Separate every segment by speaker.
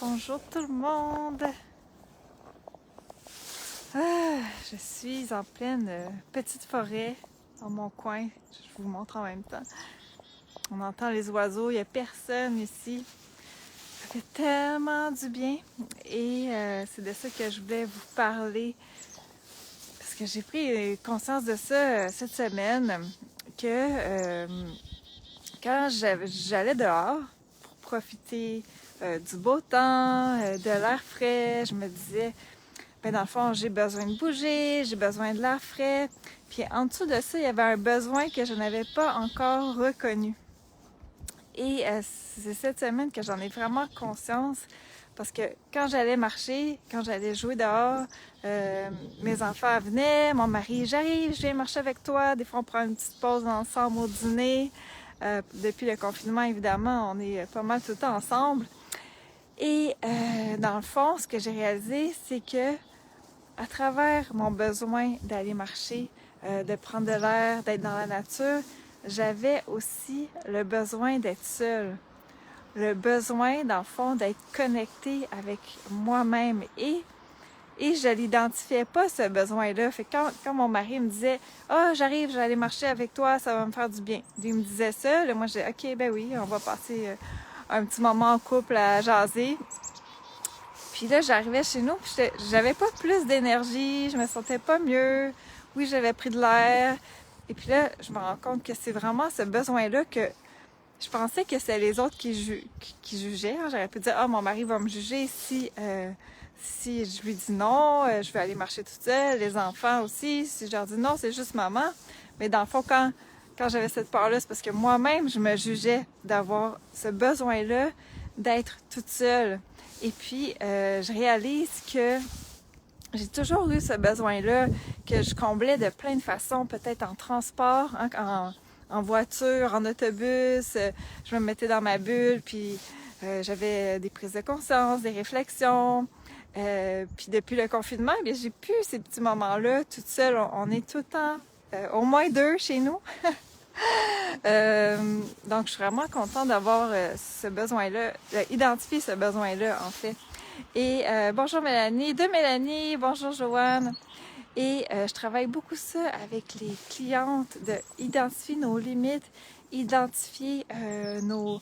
Speaker 1: Bonjour tout le monde. Je suis en pleine petite forêt dans mon coin. Je vous montre en même temps. On entend les oiseaux, il n'y a personne ici. Ça fait tellement du bien. Et c'est de ça que je voulais vous parler. Parce que j'ai pris conscience de ça cette semaine. Que quand j'allais dehors pour profiter du beau temps, de l'air frais, je me disais, ben dans le fond, j'ai besoin de bouger, j'ai besoin de l'air frais. Puis en dessous de ça, il y avait un besoin que je n'avais pas encore reconnu. Et c'est cette semaine que j'en ai vraiment conscience parce que quand j'allais marcher, quand j'allais jouer dehors, mes enfants venaient, mon mari, j'arrive, je viens marcher avec toi. Des fois, on prend une petite pause ensemble au dîner. Depuis le confinement, évidemment, on est pas mal tout le temps ensemble. Et dans le fond, ce que j'ai réalisé, c'est que à travers mon besoin d'aller marcher, de prendre de l'air, d'être dans la nature, j'avais aussi le besoin d'être seule. Le besoin, dans le fond, d'être connectée avec moi-même. Et je l'identifiais pas, ce besoin-là. Fait que quand mon mari me disait « Ah, j'arrive, je vais aller marcher avec toi, ça va me faire du bien. » Lui me disait ça, là, moi j'ai « Ok, ben oui, on va passer un petit moment en couple à jaser. » Puis là, j'arrivais chez nous, puis j'avais pas plus d'énergie, je me sentais pas mieux. Oui, j'avais pris de l'air. Et puis là, je me rends compte que c'est vraiment ce besoin-là que je pensais que c'était les autres qui jugeaient. Hein. J'aurais pu dire, ah, mon mari va me juger si je lui dis non, je vais aller marcher toute seule, les enfants aussi. Si je leur dis non, c'est juste maman. Mais dans le fond, quand j'avais cette peur-là, c'est parce que moi-même, je me jugeais d'avoir ce besoin-là d'être toute seule. Et puis, je réalise que j'ai toujours eu ce besoin-là que je comblais de plein de façons, peut-être en transport, hein, en voiture, en autobus. Je me mettais dans ma bulle, puis j'avais des prises de conscience, des réflexions. Puis depuis le confinement, bien, j'ai plus ces petits moments-là toute seule. On est tout le temps, au moins deux chez nous. Donc, je suis vraiment contente d'avoir ce besoin-là, d'identifier ce besoin-là, en fait. Et bonjour Mélanie, bonjour Joanne. Et je travaille beaucoup ça avec les clientes, de identifier nos limites, identifier nos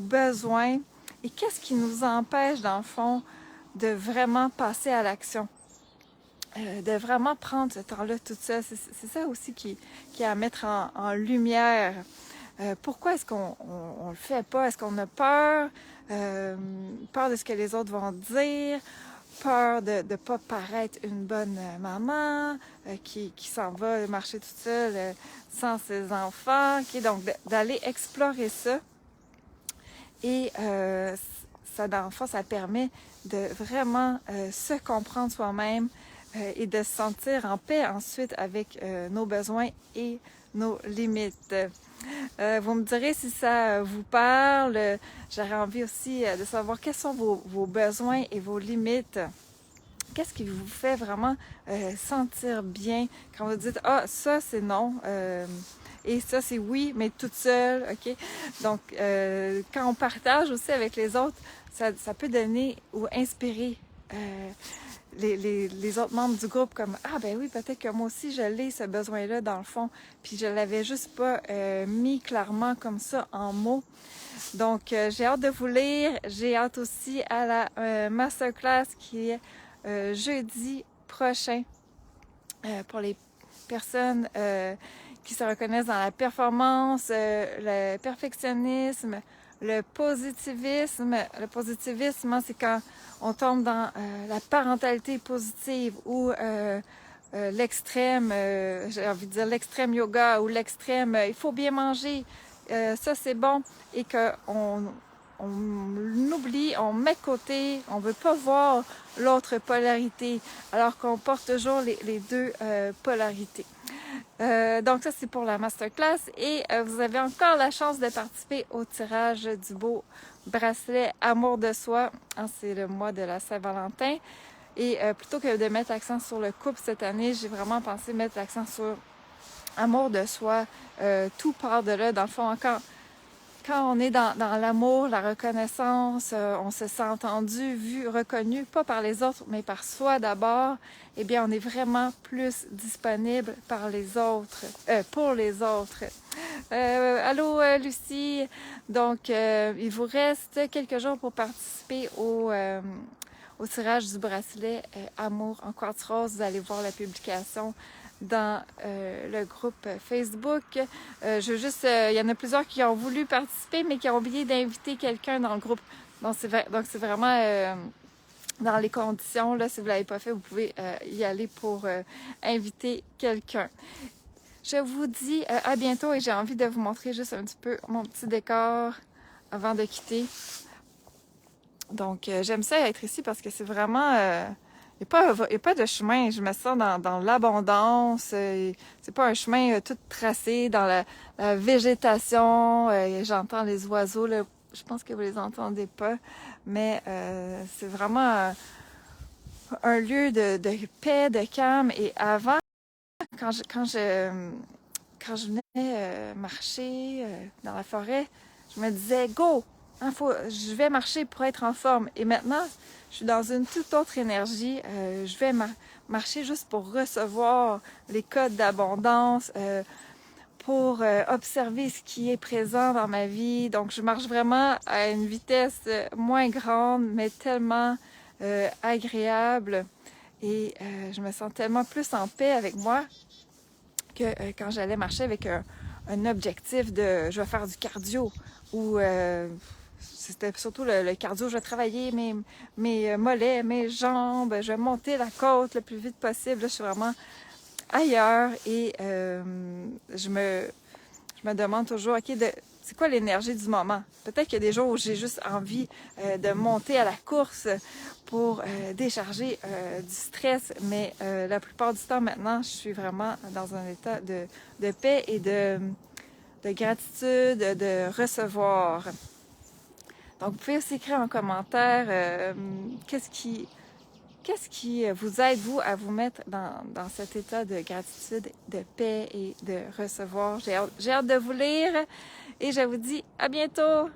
Speaker 1: besoins et qu'est-ce qui nous empêche, dans le fond, de vraiment passer à l'action. De vraiment prendre ce temps-là tout ça. C'est ça aussi qui est à mettre en lumière. Pourquoi est-ce qu'on le fait pas? Est-ce qu'on a peur? Peur de ce que les autres vont dire? Peur de ne pas paraître une bonne maman qui s'en va marcher toute seule sans ses enfants. Okay? Donc, d'aller explorer ça. Et ça, dans le fond, ça permet de vraiment se comprendre soi-même et de se sentir en paix ensuite avec nos besoins et nos limites. Vous me direz si ça vous parle. J'aurais envie aussi de savoir quels sont vos besoins et vos limites. Qu'est-ce qui vous fait vraiment sentir bien quand vous dites « Ah, ça c'est non et ça c'est oui, mais toute seule. » OK? Donc, quand on partage aussi avec les autres, ça peut donner ou inspirer les autres membres du groupe comme « Ah ben oui, peut-être que moi aussi je l'ai ce besoin-là dans le fond. » Puis je l'avais juste pas mis clairement comme ça en mots. Donc, j'ai hâte de vous lire. J'ai hâte aussi à la masterclass qui est jeudi prochain pour les personnes qui se reconnaissent dans la performance, le perfectionnisme, le positivisme. Le positivisme, hein, c'est quand on tombe dans la parentalité positive ou l'extrême, j'ai envie de dire l'extrême yoga ou l'extrême il faut bien manger, ça c'est bon, et qu'on oublie, on met de côté, on veut pas voir l'autre polarité, alors qu'on porte toujours les deux polarités. Donc ça c'est pour la masterclass et vous avez encore la chance de participer au tirage du beau bracelet Amour de soi. Hein, c'est le mois de la Saint-Valentin et plutôt que de mettre l'accent sur le couple cette année, j'ai vraiment pensé mettre l'accent sur amour de soi. Tout part de là, dans le fond, encore quand on est dans l'amour, la reconnaissance, on se sent entendu, vu, reconnu, pas par les autres, mais par soi d'abord, eh bien, on est vraiment plus disponible par les autres, pour les autres. Allô, Lucie. Donc, il vous reste quelques jours pour participer au tirage du bracelet Amour en quartz rose. Vous allez voir la publication dans le groupe Facebook. Il y en a plusieurs qui ont voulu participer, mais qui ont oublié d'inviter quelqu'un dans le groupe. Donc, c'est vraiment dans les conditions. Là, si vous ne l'avez pas fait, vous pouvez y aller pour inviter quelqu'un. Je vous dis à bientôt et j'ai envie de vous montrer juste un petit peu mon petit décor avant de quitter. Donc, j'aime ça être ici parce que c'est vraiment... il n'y a pas de chemin. Je me sens dans l'abondance. C'est pas un chemin tout tracé dans la végétation. J'entends les oiseaux. Là, je pense que vous les entendez pas. Mais c'est vraiment un lieu de paix, de calme. Et avant, quand je venais marcher dans la forêt, je me disais « Go! Hein, je vais marcher pour être en forme. » Et maintenant, je suis dans une toute autre énergie. Je vais marcher juste pour recevoir les codes d'abondance, pour observer ce qui est présent dans ma vie. Donc, je marche vraiment à une vitesse moins grande, mais tellement agréable. Et je me sens tellement plus en paix avec moi que quand j'allais marcher avec un objectif de je vais faire du cardio ou c'était surtout le cardio, je vais travailler mes mollets, mes jambes, je vais monter la côte le plus vite possible. Là, je suis vraiment ailleurs et je me demande toujours, OK, c'est quoi l'énergie du moment? Peut-être qu'il y a des jours où j'ai juste envie de monter à la course pour décharger du stress, mais la plupart du temps maintenant, je suis vraiment dans un état de paix et de gratitude, de recevoir. Donc, vous pouvez aussi écrire en commentaire qu'est-ce qui vous aide, vous, à vous mettre dans cet état de gratitude, de paix et de recevoir. J'ai hâte de vous lire et je vous dis à bientôt!